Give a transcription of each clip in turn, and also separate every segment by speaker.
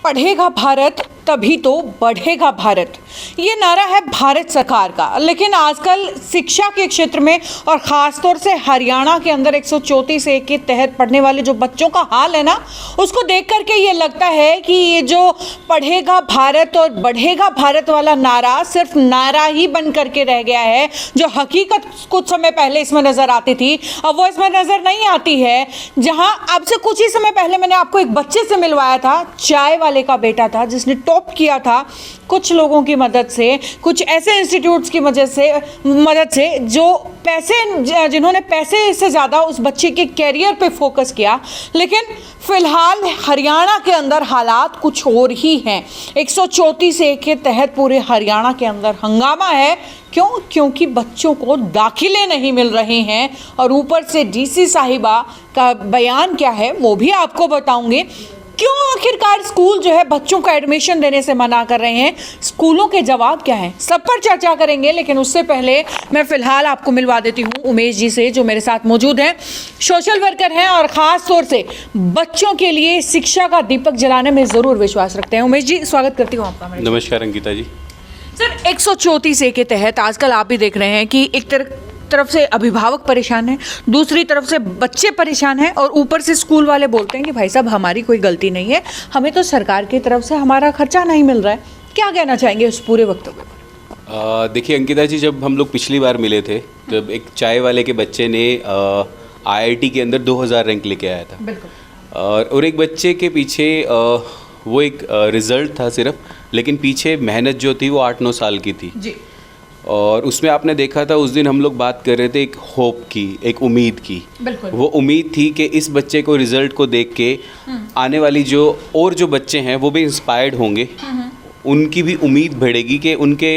Speaker 1: पढ़ेगा भारत तभी तो बढ़ेगा भारत, ये नारा है भारत सरकार का। लेकिन आजकल शिक्षा के क्षेत्र में और ख़ास तौर से हरियाणा के अंदर 134A के तहत पढ़ने वाले जो बच्चों का हाल है ना, उसको देख करके ये लगता है कि ये जो पढ़ेगा भारत और बढ़ेगा भारत वाला नारा सिर्फ नारा ही बन करके रह गया है। जो हकीकत कुछ समय पहले इसमें नज़र आती थी, अब वो इसमें नज़र नहीं आती है। जहाँ अब से कुछ ही समय पहले मैंने आपको एक बच्चे से मिलवाया था, चाय वाले का बेटा था, जिसने टॉप किया था कुछ लोगों की मदद से, कुछ ऐसे इंस्टीट्यूट्स की मदद से जो जिन्होंने पैसे से ज़्यादा उस बच्चे के कैरियर पे फोकस किया। लेकिन फिलहाल हरियाणा के अंदर हालात कुछ और ही हैं। 134A के तहत पूरे हरियाणा के अंदर हंगामा है। क्यों? क्योंकि बच्चों को दाखिले नहीं मिल रहे हैं और ऊपर से डीसी साहिबा का बयान क्या है वो भी आपको बताऊंगे। क्यों आखिरकार स्कूल जो है बच्चों का एडमिशन देने से मना कर रहे हैं, स्कूलों के जवाब क्या हैं, सब पर चर्चा करेंगे। लेकिन उससे पहले मैं फ़िलहाल आपको मिलवा देती हूँ उमेश जी से, जो मेरे साथ मौजूद हैं, सोशल वर्कर हैं और ख़ास तौर से बच्चों के लिए शिक्षा का दीपक जलाने में ज़रूर विश्वास रखते हैं। उमेश जी, स्वागत करती हूँ आपका।
Speaker 2: नमस्कार अंकिता जी।
Speaker 1: सर, 134A के तहत आजकल आप भी देख रहे हैं कि एक तरफ से अभिभावक परेशान हैं, दूसरी तरफ से बच्चे परेशान हैं और ऊपर से स्कूल वाले बोलते हैं कि भाई साहब हमारी कोई गलती नहीं है, हमें तो सरकार की तरफ से हमारा खर्चा नहीं मिल रहा है। क्या कहना चाहेंगे उस पूरे वक्तव्य पर?
Speaker 2: देखिए अंकिता जी, जब हम लोग पिछली बार मिले थे तब एक चाय वाले के बच्चे ने IIT के अंदर 2000 रैंक लेके आया था।
Speaker 1: बिल्कुल।
Speaker 2: और एक बच्चे के पीछे वो एक रिज़ल्ट था सिर्फ, लेकिन पीछे मेहनत जो थी वो 8-9 साल की थी
Speaker 1: जी।
Speaker 2: और उसमें आपने देखा था उस दिन हम लोग बात कर रहे थे एक होप की, एक उम्मीद की।
Speaker 1: बिल्कुल।
Speaker 2: वो उम्मीद थी कि इस बच्चे को रिज़ल्ट को देख के आने वाली जो बच्चे हैं वो भी इंस्पायर्ड होंगे, उनकी भी उम्मीद बढ़ेगी कि उनके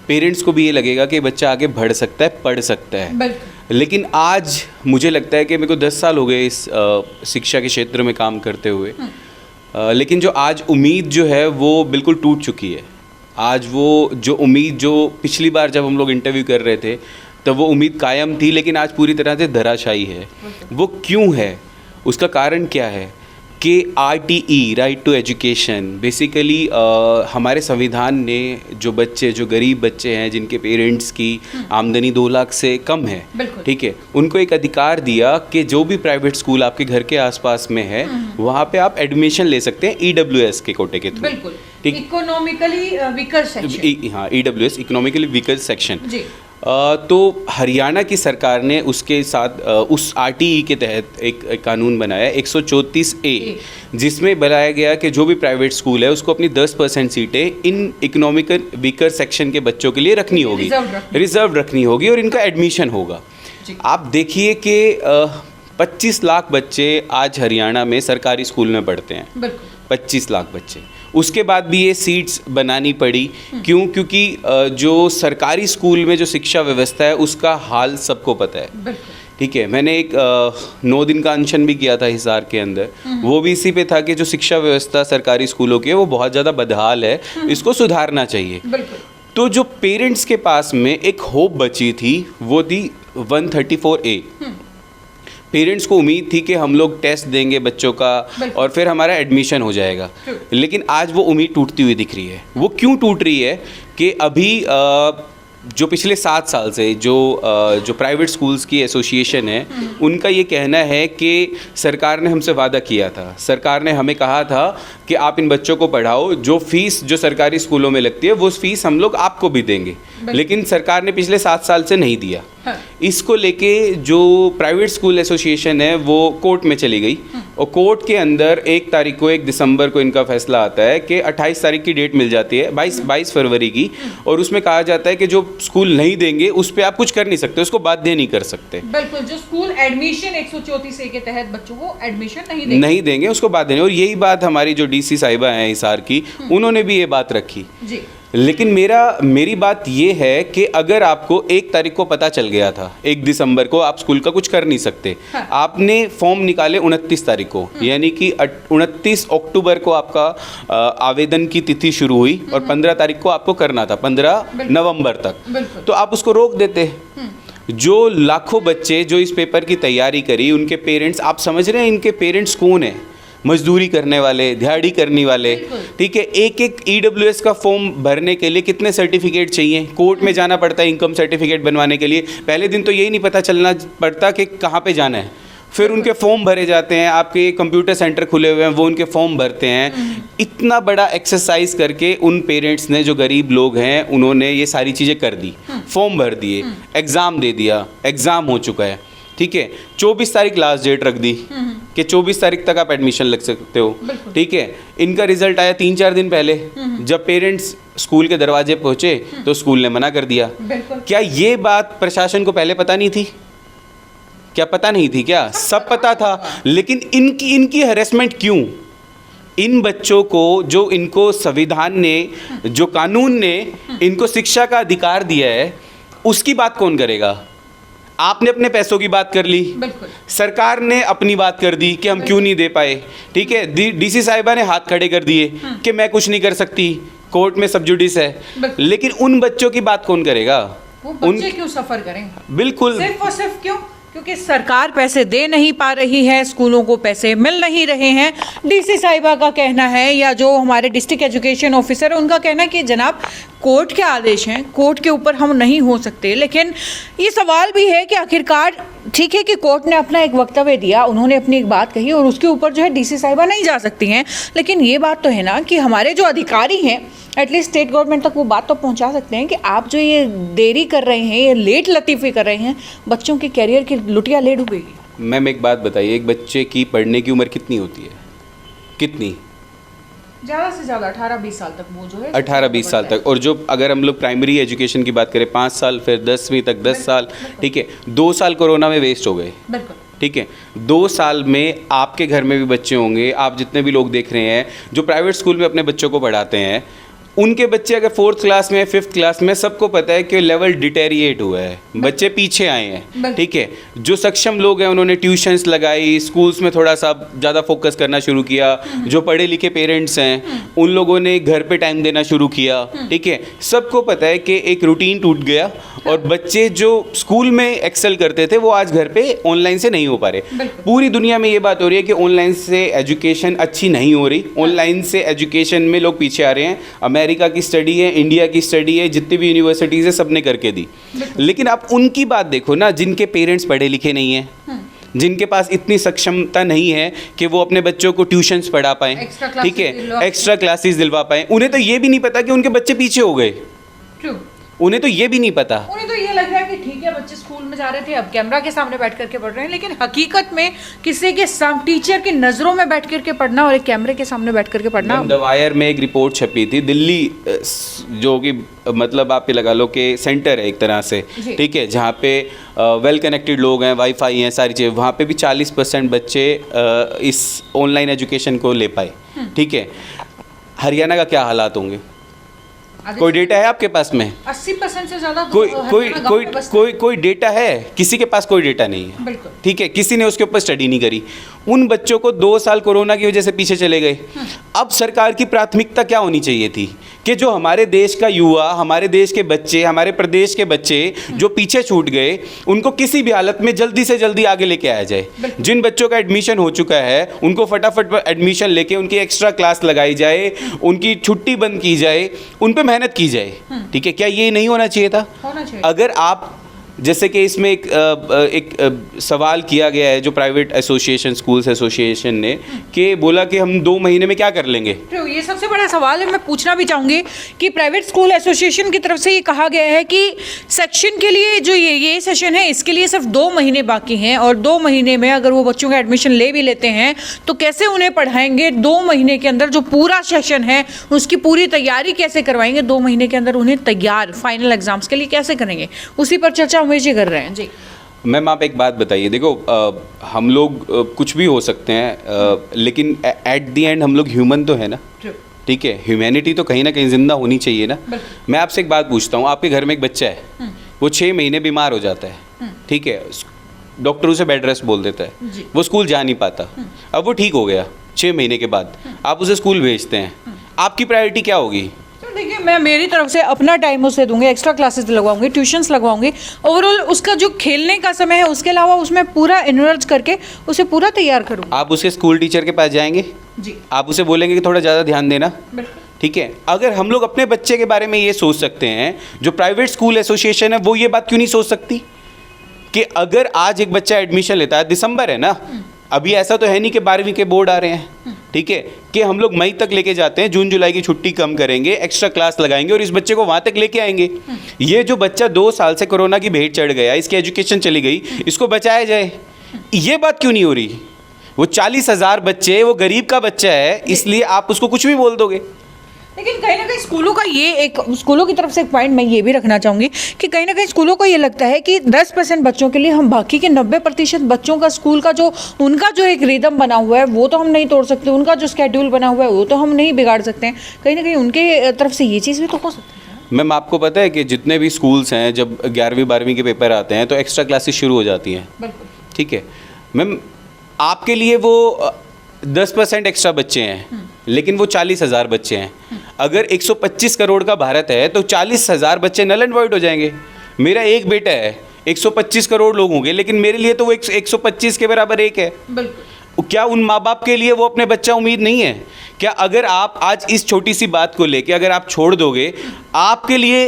Speaker 2: पेरेंट्स को भी ये लगेगा कि बच्चा आगे बढ़ सकता है, पढ़ सकता है। लेकिन आज मुझे लगता है कि मेरे को 10 साल हो गए इस शिक्षा के क्षेत्र में काम करते हुए, लेकिन जो आज उम्मीद जो है वो बिल्कुल टूट चुकी है। आज वो जो उम्मीद जो पिछली बार जब हम लोग इंटरव्यू कर रहे थे तब वो उम्मीद कायम थी, लेकिन आज पूरी तरह से धराशायी है। वो क्यों है? उसका कारण क्या है कि RTE, right to education, basically हमारे संविधान ने जो गरीब बच्चे हैं जिनके पेरेंट्स की आमदनी 2 लाख से कम है, ठीक है, उनको एक अधिकार दिया कि जो भी प्राइवेट स्कूल आपके घर के आसपास में है वहाँ पे आप एडमिशन ले सकते हैं EWS के कोटे के थ्रू।
Speaker 1: बिल्कुल, इकोनॉमिकली वीकर सेक्शन।
Speaker 2: हाँ, EWS, इकोनॉमिकली वीकर सेक्शन। तो हरियाणा की सरकार ने उसके साथ उस RTE के तहत एक कानून बनाया 134A, जिसमें बनाया गया कि जो भी प्राइवेट स्कूल है उसको अपनी 10% सीटें इन इकोनॉमिकल वीकर सेक्शन के बच्चों के लिए रखनी होगी, रिजर्व रखनी होगी और इनका एडमिशन होगा। आप देखिए कि 25 लाख बच्चे आज हरियाणा में सरकारी स्कूल में पढ़ते हैं। 25 लाख बच्चे। उसके बाद भी ये सीट्स बनानी पड़ी। क्यों? क्योंकि जो सरकारी स्कूल में जो शिक्षा व्यवस्था है उसका हाल सबको पता है, ठीक है। मैंने एक 9 दिन का अनशन भी किया था हिसार के अंदर, वो भी इसी पे था कि जो शिक्षा व्यवस्था सरकारी स्कूलों की है वो बहुत ज़्यादा बदहाल है, इसको सुधारना चाहिए। तो जो पेरेंट्स के पास में एक होप बची थी वो थी 134A। पेरेंट्स को उम्मीद थी कि हम लोग टेस्ट देंगे बच्चों का और फिर हमारा एडमिशन हो जाएगा, लेकिन आज वो उम्मीद टूटती हुई दिख रही है। वो क्यों टूट रही है कि अभी जो पिछले 7 साल से जो प्राइवेट स्कूल्स की एसोसिएशन है उनका ये कहना है कि सरकार ने हमसे वादा किया था, सरकार ने हमें कहा था कि आप इन बच्चों को पढ़ाओ, जो फीस जो सरकारी स्कूलों में लगती है वो फीस हम लोग आपको भी देंगे, लेकिन सरकार ने पिछले 7 साल से नहीं दिया। इसको लेके जो प्राइवेट स्कूल एसोसिएशन है वो कोर्ट में चली गई और कोर्ट के अंदर 1 दिसंबर को इनका फैसला आता है कि 28 तारीख की डेट मिल जाती है, 22 फरवरी की, और उसमें कहा जाता है कि जो स्कूल नहीं देंगे उस पर आप कुछ कर नहीं सकते, उसको बाध्य नहीं कर सकते।
Speaker 1: बिल्कुल, जो स्कूल एडमिशन 134A के तहत बच्चों को एडमिशन नहीं देंगे
Speaker 2: उसको बाध्य नहीं। और यही बात हमारी जो DC साहिबा हैं हिसार की, उन्होंने भी ये बात रखी जी। लेकिन मेरी बात ये है कि अगर आपको 1 तारीख को पता चल गया था, 1 दिसंबर को आप स्कूल का कुछ कर नहीं सकते, आपने फॉर्म निकाले 29 तारीख को, यानी कि 29 अक्टूबर को आपका आवेदन की तिथि शुरू हुई और 15 तारीख को आपको करना था, 15 नवंबर तक, तो आप उसको रोक देते। जो लाखों बच्चे जो इस पेपर की तैयारी करी, उनके पेरेंट्स, आप समझ रहे हैं इनके पेरेंट्स कौन है? मजदूरी करने वाले, दिहाड़ी करने वाले, ठीक है, एक एक EWS का फॉर्म भरने के लिए कितने सर्टिफिकेट चाहिए, कोर्ट में जाना पड़ता है इनकम सर्टिफिकेट बनवाने के लिए। पहले दिन तो यही नहीं पता चलना पड़ता कि कहाँ पे जाना है, फिर उनके फॉर्म भरे जाते हैं, आपके कंप्यूटर सेंटर खुले हुए हैं, वो उनके फॉर्म भरते हैं। इतना बड़ा एक्सरसाइज करके उन पेरेंट्स ने, जो गरीब लोग हैं, उन्होंने ये सारी चीज़ें कर दी, फॉर्म भर दिए, एग्ज़ाम दे दिया, एग्ज़ाम हो चुका है, ठीक है, 24 तारीख लास्ट डेट रख दी कि 24 तारीख तक आप एडमिशन लग सकते हो, ठीक है। इनका रिजल्ट आया 3-4 दिन पहले, जब पेरेंट्स स्कूल के दरवाजे पहुँचे तो स्कूल ने मना कर दिया। क्या ये बात प्रशासन को पहले पता नहीं थी? क्या पता नहीं थी क्या? सब पता था, लेकिन इनकी हरेसमेंट क्यों? इन बच्चों को, जो इनको संविधान ने, जो कानून ने इनको शिक्षा का अधिकार दिया है, उसकी बात कौन करेगा? आपने अपने पैसों की बात कर ली, सरकार ने अपनी बात कर दी कि हम क्यों नहीं दे पाए, ठीक है। DC साहिबा ने हाथ खड़े कर दिए कि मैं कुछ नहीं कर सकती, कोर्ट में सब जुडिस है, लेकिन उन बच्चों की बात कौन करेगा?
Speaker 1: वो बच्चे क्यों सफर करें?
Speaker 2: बिल्कुल,
Speaker 1: सिर्फ और सिर्फ क्यों? क्योंकि सरकार पैसे दे नहीं पा रही है, स्कूलों को पैसे मिल नहीं रहे हैं। DC साहिबा का कहना है, या जो हमारे डिस्ट्रिक्ट एजुकेशन ऑफिसर है उनका कहना है कि जनाब कोर्ट के आदेश हैं, कोर्ट के ऊपर हम नहीं हो सकते। लेकिन ये सवाल भी है कि आखिरकार ठीक है कि कोर्ट ने अपना एक वक्तव्य दिया, उन्होंने अपनी एक बात कही और उसके ऊपर जो है DC साहिबा नहीं जा सकती हैं, लेकिन ये बात तो है ना कि हमारे जो अधिकारी हैं एटलीस्ट स्टेट गवर्नमेंट तक वो बात तो पहुंचा सकते हैं कि आप जो ये देरी कर रहे हैं, ये लेट लतीफ़ी कर रहे हैं, बच्चों के कैरियर की लुटिया ले डूबेगी।
Speaker 2: मैम एक बात बताइए, एक बच्चे की पढ़ने की उम्र कितनी होती है? कितनी?
Speaker 1: ज़्यादा से ज़्यादा 18-20 साल तक वो जो है
Speaker 2: 18-20 साल तक। और जो अगर हम लोग प्राइमरी एजुकेशन की बात करें 5 साल, फिर 10वीं तक 10 साल, ठीक है। 2 साल कोरोना में वेस्ट हो गए, ठीक है। 2 साल में आपके घर में भी बच्चे होंगे, आप जितने भी लोग देख रहे हैं जो प्राइवेट स्कूल में अपने बच्चों को पढ़ाते हैं, उनके बच्चे अगर 4th क्लास में, 5th क्लास में, सबको पता है कि लेवल डिटेरिएट हुआ है, बच्चे पीछे आए हैं, ठीक है। जो सक्षम लोग हैं उन्होंने ट्यूशन्स लगाई, स्कूल्स में थोड़ा सा ज़्यादा फोकस करना शुरू किया, जो पढ़े लिखे पेरेंट्स हैं उन लोगों ने घर पे टाइम देना शुरू किया, ठीक है। सबको पता है कि एक रूटीन टूट गया और बच्चे जो स्कूल में एक्सेल करते थे वो आज घर पे ऑनलाइन से नहीं हो पा रहे। पूरी दुनिया में ये बात हो रही है कि ऑनलाइन से एजुकेशन अच्छी नहीं हो रही, ऑनलाइन से एजुकेशन में लोग पीछे आ रहे हैं। अमेरिका की स्टडी है, इंडिया की स्टडी है, जितनी भी यूनिवर्सिटीज़ है सबने करके दी। लेकिन आप उनकी बात देखो ना, जिनके पेरेंट्स पढ़े लिखे नहीं हैं, जिनके पास इतनी सक्षमता नहीं है कि वो अपने बच्चों को ट्यूशन्स पढ़ा पाएँ, ठीक है, एक्स्ट्रा क्लासेस दिलवा पाएँ। उन्हें तो ये भी नहीं पता कि उनके बच्चे पीछे हो गए, उन्हें तो ये भी नहीं पता।
Speaker 1: उन्हें तो ये लग रहा है कि ठीक है बच्चे स्कूल में जा रहे थे, अब कैमरा के सामने बैठ करके पढ़ रहे हैं, लेकिन हकीकत में किसी के टीचर की नज़रों में बैठ करके पढ़ना और एक कैमरे के सामने बैठ करके पढ़ना।
Speaker 2: द वायर में एक रिपोर्ट छपी थी, दिल्ली जो कि मतलब आप ये लगा लो कि सेंटर है एक तरह से, ठीक है, जहाँ पे वेल कनेक्टेड लोग हैं, वाईफाई हैं, सारी चीज़ें, वहाँ पे भी 40% बच्चे इस ऑनलाइन एजुकेशन को ले पाए, ठीक है। हरियाणा का क्या हालात होंगे? कोई डेटा है आपके पास में?
Speaker 1: 80% से ज़्यादा
Speaker 2: कोई डेटा है? किसी के पास कोई डेटा नहीं है, ठीक है। किसी ने उसके ऊपर स्टडी नहीं करी। उन बच्चों को 2 साल कोरोना की वजह से पीछे चले गए। अब सरकार की प्राथमिकता क्या होनी चाहिए थी कि जो हमारे देश का युवा, हमारे देश के बच्चे, हमारे प्रदेश के बच्चे जो पीछे छूट गए, उनको किसी भी हालत में जल्दी से जल्दी आगे लेके आया जाए। जिन बच्चों का एडमिशन हो चुका है उनको फटाफट एडमिशन लेके उनकी एक्स्ट्रा क्लास लगाई जाए, उनकी छुट्टी बंद की जाए, उन पर मेहनत की जाए, ठीक है। क्या ये नहीं होना चाहिए था? अगर आप जैसे कि इसमें एक सवाल किया गया है जो प्राइवेट एसोसिएशन, स्कूल्स एसोसिएशन ने, कि बोला कि हम 2 महीने में क्या कर लेंगे।
Speaker 1: ये सबसे बड़ा सवाल है। मैं पूछना भी चाहूँगी कि प्राइवेट स्कूल एसोसिएशन की तरफ से ये कहा गया है कि सेक्शन के लिए जो ये सेशन है इसके लिए सिर्फ 2 महीने बाकी हैं, और 2 महीने में अगर वो बच्चों का एडमिशन ले भी लेते हैं तो कैसे उन्हें पढ़ाएंगे? 2 महीने के अंदर जो पूरा सेशन है उसकी पूरी तैयारी कैसे करवाएंगे? 2 महीने के अंदर उन्हें तैयार फाइनल एग्जाम्स के लिए कैसे करेंगे? उसी पर चर्चा जी कर रहे हैं। जी
Speaker 2: मैम आप एक बात बताइए, देखो हम लोग कुछ भी हो सकते हैं, लेकिन एट द एंड हम लोग ह्यूमन तो है ना, ठीक है। ह्यूमैनिटी तो कहीं ना कहीं जिंदा होनी चाहिए ना। मैं आपसे एक बात पूछता हूँ, आपके घर में एक बच्चा है, वो 6 महीने बीमार हो जाता है, ठीक है, डॉक्टर उसे बेड रेस्ट बोल देता है, वो स्कूल जा नहीं पाता, अब वो ठीक हो गया 6 महीने के बाद, आप उसे स्कूल भेजते हैं, आपकी प्रायोरिटी क्या होगी?
Speaker 1: देखिए मैं मेरी तरफ से अपना टाइम उसे दूंगी, एक्स्ट्रा क्लासेस लगवाऊंगी, ट्यूशंस लगवाऊंगी, ओवरऑल उसका जो खेलने का समय है उसके अलावा उसमें पूरा इन्वॉल्व करके उसे पूरा तैयार करूँगी।
Speaker 2: आप उसके स्कूल टीचर के पास जाएंगे
Speaker 1: जी,
Speaker 2: आप उसे बोलेंगे कि थोड़ा ज़्यादा ध्यान देना,
Speaker 1: बिल्कुल।
Speaker 2: ठीक है। अगर हम लोग अपने बच्चे के बारे में ये सोच सकते हैं, जो प्राइवेट स्कूल एसोसिएशन है वो ये बात क्यों नहीं सोच सकती कि अगर आज एक बच्चा एडमिशन लेता है, दिसंबर है ना, अभी ऐसा तो है नहीं कि 12वीं के बोर्ड आ रहे हैं, ठीक है, कि हम लोग मई तक लेके जाते हैं, जून जुलाई की छुट्टी कम करेंगे, एक्स्ट्रा क्लास लगाएंगे और इस बच्चे को वहाँ तक लेके आएंगे। ये जो बच्चा 2 साल से कोरोना की भेंट चढ़ गया, इसकी एजुकेशन चली गई, इसको बचाया जाए, ये बात क्यों नहीं हो रही? वो 40,000 बच्चे, वो गरीब का बच्चा है, इसलिए आप उसको कुछ भी बोल दोगे।
Speaker 1: लेकिन कहीं ना कहीं स्कूलों का ये एक, स्कूलों की तरफ से एक पॉइंट मैं ये भी रखना चाहूँगी कि कहीं ना कहीं स्कूलों को ये लगता है कि 10% बच्चों के लिए हम बाकी के 90% बच्चों का स्कूल का जो उनका जो एक रिदम बना हुआ है वो तो हम नहीं तोड़ सकते, उनका जो स्केड्यूल बना हुआ है वो तो हम नहीं बिगाड़ सकते हैं। कहीं ना कहीं उनके तरफ से ये चीज़ भी तो हो सकती है।
Speaker 2: मैम आपको पता है कि जितने भी स्कूल्स हैं, जब 11वीं 12वीं के पेपर आते हैं तो एक्स्ट्रा क्लासेस शुरू हो जाती हैं,
Speaker 1: बिल्कुल,
Speaker 2: ठीक है। मैम आपके लिए वो 10% एक्स्ट्रा बच्चे हैं, लेकिन वो 40,000 बच्चे हैं। अगर 125 करोड़ का भारत है तो 40,000 बच्चे नल एंड वॉइड हो जाएंगे। मेरा एक बेटा है, 125 करोड़ लोग होंगे, लेकिन मेरे लिए तो वो 125 के बराबर एक है।
Speaker 1: बिल्कुल।
Speaker 2: क्या उन माँ बाप के लिए वो अपने बच्चा उम्मीद नहीं है? क्या अगर आप आज इस छोटी सी बात को लेके अगर आप छोड़ दोगे, आपके लिए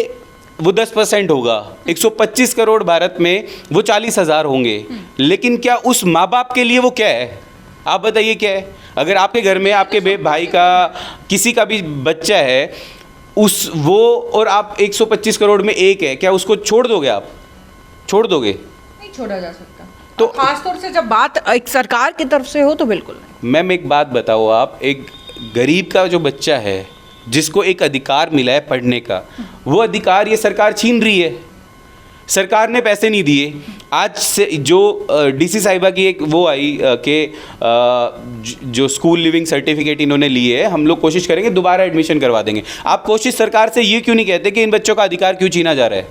Speaker 2: वो 10% होगा, 125 करोड़ भारत में वो 40,000 होंगे, लेकिन क्या उस माँ बाप के लिए वो क्या है? आप बताइए क्या है? अगर आपके घर में आपके भाई का किसी का भी बच्चा है, उस वो और आप 125 करोड़ में एक है, क्या उसको छोड़ दोगे? आप छोड़ दोगे?
Speaker 1: नहीं छोड़ा जा सकता।
Speaker 2: तो
Speaker 1: खासतौर से जब बात एक सरकार की तरफ से हो तो बिल्कुल नहीं।
Speaker 2: मैम एक बात बताओ, आप एक गरीब का जो बच्चा है जिसको एक अधिकार मिला है पढ़ने का, वो अधिकार ये सरकार छीन रही है। सरकार ने पैसे नहीं दिए। आज से जो डीसी साहिबा की एक वो आई कि जो स्कूल लिविंग सर्टिफिकेट इन्होंने लिए है, हम लोग कोशिश करेंगे दोबारा एडमिशन करवा देंगे। आप कोशिश सरकार से ये क्यों नहीं कहते कि इन बच्चों का अधिकार क्यों छीना जा रहा है?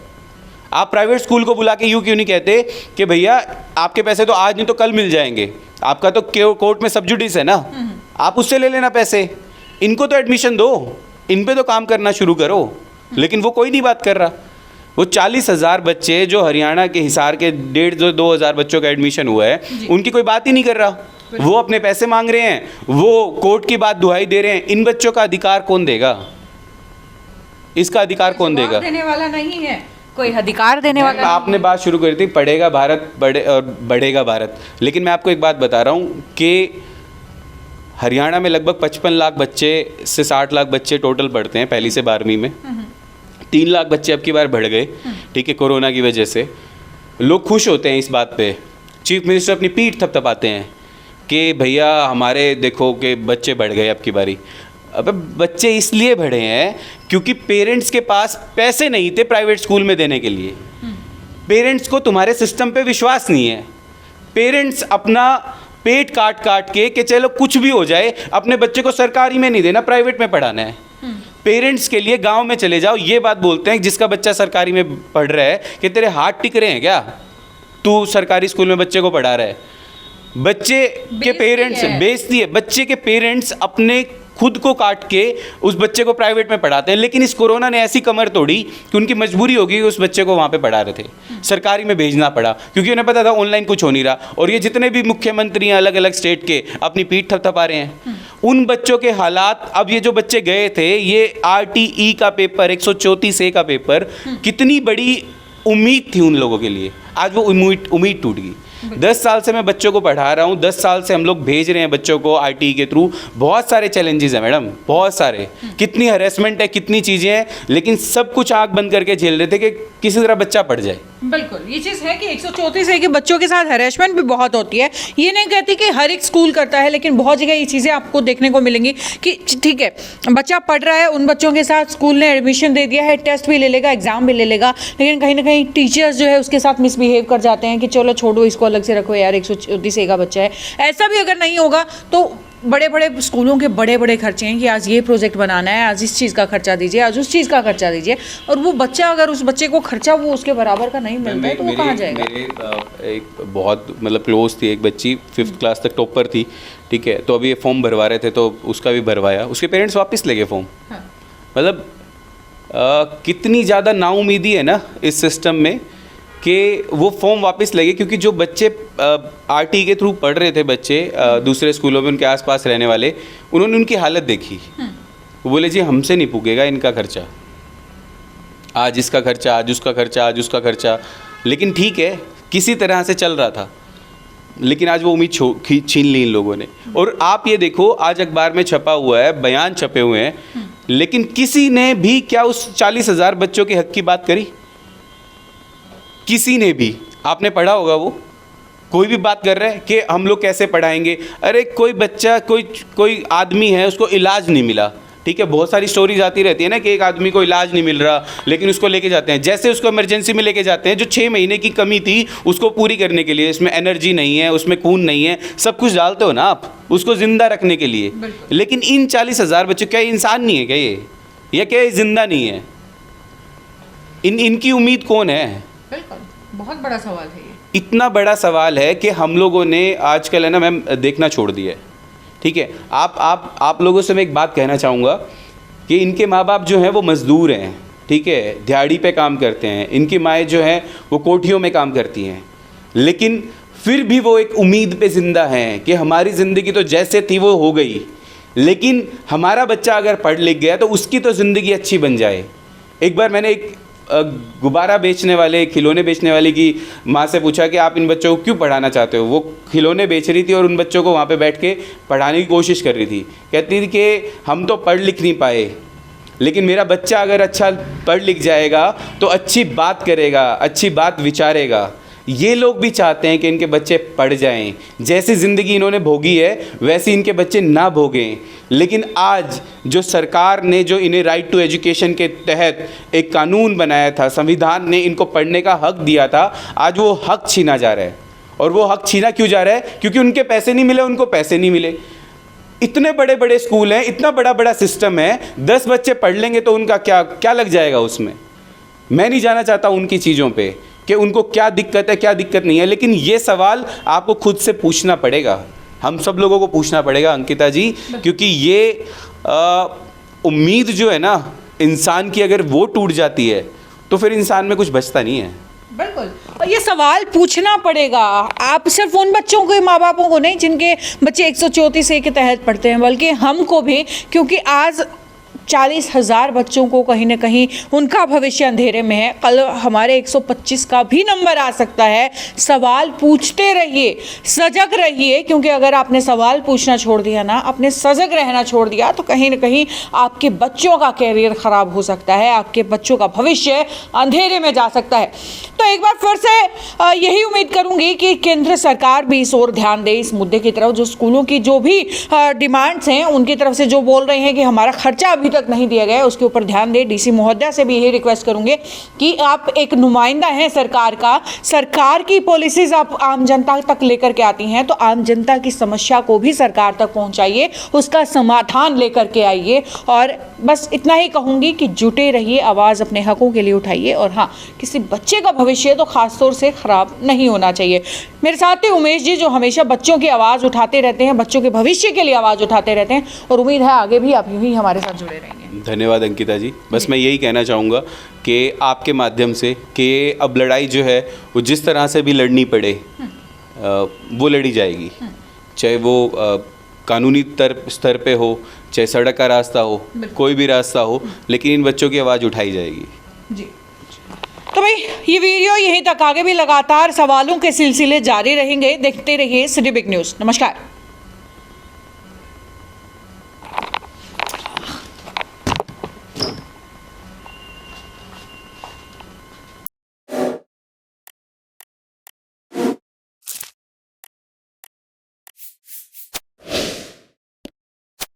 Speaker 2: आप प्राइवेट स्कूल को बुला के यूँ क्यों नहीं कहते कि भैया आपके पैसे तो आज नहीं तो कल मिल जाएंगे, आपका तो कोर्ट में सब जुडिस है ना, आप उससे ले लेना पैसे, इनको तो एडमिशन दो, इन पे तो काम करना शुरू करो। लेकिन वो कोई नहीं बात कर रहा। वो 40,000 बच्चे जो हरियाणा के हिसार के 1,500-2 हज़ार बच्चों का एडमिशन हुआ है, उनकी कोई बात ही नहीं कर रहा। वो अपने पैसे मांग रहे हैं, वो कोर्ट की बात दुहाई दे रहे हैं। इन बच्चों का अधिकार कौन देगा? इसका अधिकार कौन देगा?
Speaker 1: देने वाला नहीं है कोई, अधिकार देने वाला।
Speaker 2: आपने बात शुरू करी थी पढ़ेगा भारत बढ़ेगा भारत, लेकिन मैं आपको एक बात बता रहा हूँ कि हरियाणा में लगभग 55 लाख बच्चे से 60 लाख बच्चे टोटल पढ़ते हैं पहली से 12वीं में। 3 लाख बच्चे अब की बार बढ़ गए, ठीक है, कोरोना की वजह से। लोग खुश होते हैं इस बात पे, चीफ मिनिस्टर अपनी पीठ थपथपाते हैं कि भैया हमारे देखो कि बच्चे बढ़ गए अब की बारी। अब बच्चे इसलिए बढ़े हैं क्योंकि पेरेंट्स के पास पैसे नहीं थे प्राइवेट स्कूल में देने के लिए। पेरेंट्स को तुम्हारे सिस्टम पे विश्वास नहीं है। पेरेंट्स अपना पेट काट काट के कि चलो कुछ भी हो जाए, अपने बच्चे को सरकारी में नहीं देना, प्राइवेट में पढ़ाना है। पेरेंट्स के लिए गांव में चले जाओ, ये बात बोलते हैं जिसका बच्चा सरकारी में पढ़ रहा है कि तेरे हाथ टिक रहे हैं क्या, तू सरकारी स्कूल में बच्चे को पढ़ा रहा है। बच्चे के पेरेंट्स बेइज्जती है। बच्चे के पेरेंट्स अपने खुद को काट के उस बच्चे को प्राइवेट में पढ़ाते हैं, लेकिन इस कोरोना ने ऐसी कमर तोड़ी कि उनकी मजबूरी होगी उस बच्चे को वहाँ पे पढ़ा रहे थे, सरकारी में भेजना पड़ा, क्योंकि उन्हें पता था ऑनलाइन कुछ हो नहीं रहा। और ये जितने भी मुख्यमंत्री हैं अलग अलग स्टेट के, अपनी पीठ थपथपा रहे हैं। उन बच्चों के हालात, अब ये जो बच्चे गए थे, ये RTE का पेपर 134A का पेपर, कितनी बड़ी उम्मीद थी उन लोगों के लिए, आज वो उम्मीद टूट गई। 10 साल से मैं बच्चों को पढ़ा रहा हूँ, 10 साल से हम लोग भेज रहे हैं बच्चों को RTE के थ्रू। बहुत सारे चैलेंजेस हैं मैडम, बहुत सारे, कितनी हरेसमेंट है, कितनी चीज़ें हैं, लेकिन सब कुछ आंख बंद करके झेल रहे थे कि किसी तरह बच्चा पढ़ जाए।
Speaker 1: बिल्कुल, ये चीज़ है कि 134A के बच्चों के साथ हरेसमेंट भी बहुत होती है। ये नहीं कहती कि हर एक स्कूल करता है, लेकिन बहुत जगह ये चीज़ें आपको देखने को मिलेंगी कि ठीक है बच्चा पढ़ रहा है, उन बच्चों के साथ स्कूल ने एडमिशन दे दिया है, टेस्ट भी ले लेगा, एग्जाम भी ले लेगा, लेकिन कहीं ना कहीं टीचर्स जो है उसके साथ मिसबिहेव कर जाते हैं कि चलो छोड़ो इसको, अलग से रखो यार, 134A का बच्चा है। ऐसा भी अगर नहीं होगा तो बड़े बड़े स्कूलों के बड़े बड़े खर्चे हैं कि आज ये प्रोजेक्ट बनाना है, आज इस चीज़ का खर्चा दीजिए, आज उस चीज़ का खर्चा दीजिए, और वो बच्चा अगर उस बच्चे को खर्चा वो उसके बराबर का नहीं मिलता है तो वो कहाँ जाएगा।
Speaker 2: मेरे एक बहुत मतलब क्लोज थी एक बच्ची, 5th क्लास तक टॉपर थी, ठीक है, तो अभी ये फॉर्म भरवा रहे थे तो उसका भी भरवाया, उसके पेरेंट्स वापस ले गए फॉर्म। मतलब कितनी ज़्यादा नाउमीदी है ना इस सिस्टम में कि वो फॉर्म वापस लगे, क्योंकि जो बच्चे आरटी के थ्रू पढ़ रहे थे, बच्चे दूसरे स्कूलों में उनके आसपास रहने वाले, उन्होंने उनकी हालत देखी। वो बोले जी हमसे नहीं पुगेगा इनका खर्चा, आज इसका खर्चा, आज उसका खर्चा, आज उसका खर्चा। लेकिन ठीक है, किसी तरह से चल रहा था, लेकिन आज वो उम्मीद छीन ली इन लोगों ने। और आप ये देखो, आज अखबार में छपा हुआ है, बयान छपे हुए हैं, लेकिन किसी ने भी क्या उस 40,000 बच्चों के हक की बात करी? किसी ने भी? आपने पढ़ा होगा वो कोई भी बात कर रहा है कि हम लोग कैसे पढ़ाएंगे? अरे कोई बच्चा, कोई आदमी है, उसको इलाज नहीं मिला, ठीक है, बहुत सारी स्टोरीज आती रहती है ना कि एक आदमी को इलाज नहीं मिल रहा, लेकिन उसको लेके जाते हैं, जैसे उसको इमरजेंसी में लेके जाते हैं, जो 6 महीने की कमी थी उसको पूरी करने के लिए, इसमें एनर्जी नहीं है, उसमें खून नहीं है, सब कुछ डालते हो ना आप उसको ज़िंदा रखने के लिए। लेकिन इन 40,000 बच्चों, क्या इंसान नहीं है क्या ये? या क्या ये जिंदा नहीं है? इनकी उम्मीद कौन है?
Speaker 1: बिल्कुल, बहुत बड़ा सवाल है ये।
Speaker 2: इतना बड़ा सवाल है कि हम लोगों ने आजकल है ना मैम देखना छोड़ दिया है, ठीक है। आप लोगों से मैं एक बात कहना चाहूँगा कि इनके माँ बाप जो हैं वो मज़दूर हैं, ठीक है, दिहाड़ी पे काम करते हैं, इनकी माएँ जो हैं वो कोठियों में काम करती हैं, लेकिन फिर भी वो एक उम्मीद पे ज़िंदा हैं कि हमारी ज़िंदगी तो जैसे थी वो हो गई, लेकिन हमारा बच्चा अगर पढ़ लिख गया तो उसकी तो ज़िंदगी अच्छी बन जाए। एक बार मैंने एक गुब्बारा बेचने वाले, खिलौने बेचने वाले की माँ से पूछा कि आप इन बच्चों को क्यों पढ़ाना चाहते हो? वो खिलौने बेच रही थी और उन बच्चों को वहाँ पे बैठ के पढ़ाने की कोशिश कर रही थी। कहती थी कि हम तो पढ़ लिख नहीं पाए, लेकिन मेरा बच्चा अगर अच्छा पढ़ लिख जाएगा तो अच्छी बात करेगा, अच्छी बात विचारेगा। ये लोग भी चाहते हैं कि इनके बच्चे पढ़ जाएं, जैसी ज़िंदगी इन्होंने भोगी है वैसे इनके बच्चे ना भोगें। लेकिन आज जो सरकार ने जो इन्हें राइट टू एजुकेशन के तहत एक कानून बनाया था, संविधान ने इनको पढ़ने का हक दिया था, आज वो हक छीना जा रहा है। और वो हक छीना क्यों जा रहा है? क्योंकि उनके पैसे नहीं मिले, उनको पैसे नहीं मिले। इतने बड़े बड़े स्कूल हैं, इतना बड़ा बड़ा सिस्टम है, 10 बच्चे पढ़ लेंगे तो उनका क्या लग जाएगा उसमें? मैं नहीं जाना चाहता उनकी चीज़ों पे कि उनको क्या दिक्कत है, क्या दिक्कत नहीं है, लेकिन ये सवाल आपको खुद से पूछना पड़ेगा, हम सब लोगों को पूछना पड़ेगा अंकिता जी, क्योंकि ये उम्मीद जो है ना इंसान की, अगर वो टूट जाती है तो फिर इंसान में कुछ बचता नहीं है।
Speaker 1: बिल्कुल, और ये सवाल पूछना पड़ेगा। आप सिर्फ उन बच्चों को, माँ बापों को नहीं जिनके बच्चे 134A के तहत पढ़ते हैं, बल्कि हमको भी, क्योंकि आज 40,000 बच्चों को कहीं ना कहीं उनका भविष्य अंधेरे में है। कल हमारे 125 का भी नंबर आ सकता है। सवाल पूछते रहिए, सजग रहिए, क्योंकि अगर आपने सवाल पूछना छोड़ दिया ना, आपने सजग रहना छोड़ दिया, तो कहीं ना कहीं आपके बच्चों का कैरियर ख़राब हो सकता है, आपके बच्चों का भविष्य अंधेरे में जा सकता है। तो एक बार फिर से यही उम्मीद करूंगी कि केंद्र सरकार भी इस ओर ध्यान दे, इस मुद्दे की तरफ। जो स्कूलों की जो भी डिमांड्स हैं उनकी तरफ से जो बोल रहे हैं कि हमारा खर्चा अभी तक नहीं दिया गया, उसके ऊपर ध्यान दे। डीसी महोदया से भी यही रिक्वेस्ट करूंगे कि आप एक नुमाइंदा हैं सरकार का, सरकार की पॉलिसीज आप आम जनता तक लेकर के आती हैं, तो आम जनता की समस्या को भी सरकार तक पहुंचाइए, उसका समाधान लेकर के आइए। और बस इतना ही कहूंगी कि जुटे रहिए, आवाज़ अपने हकों के लिए उठाइए, और हाँ, किसी बच्चे का भविष्य तो खास तौर से खराब नहीं होना चाहिए। मेरे साथ ही उमेश जी, जो हमेशा बच्चों की आवाज़ उठाते रहते हैं, बच्चों के भविष्य के लिए आवाज़ उठाते रहते हैं, और उम्मीद है आगे भी आप यूं ही हमारे साथ जुड़े रहेंगे।
Speaker 2: धन्यवाद अंकिता जी। बस मैं यही कहना चाहूँगा कि आपके माध्यम से कि अब लड़ाई जो है वो जिस तरह से भी लड़नी पड़े वो लड़ी जाएगी, चाहे वो कानूनी स्तर पे हो, चाहे सड़क का रास्ता हो, कोई भी रास्ता हो, लेकिन इन बच्चों की आवाज़ उठाई जाएगी
Speaker 1: जी। तो भाई ये वीडियो यहीं तक, आगे भी लगातार सवालों के सिलसिले जारी रहेंगे। देखते रहिए सिटी बिग न्यूज़। नमस्कार।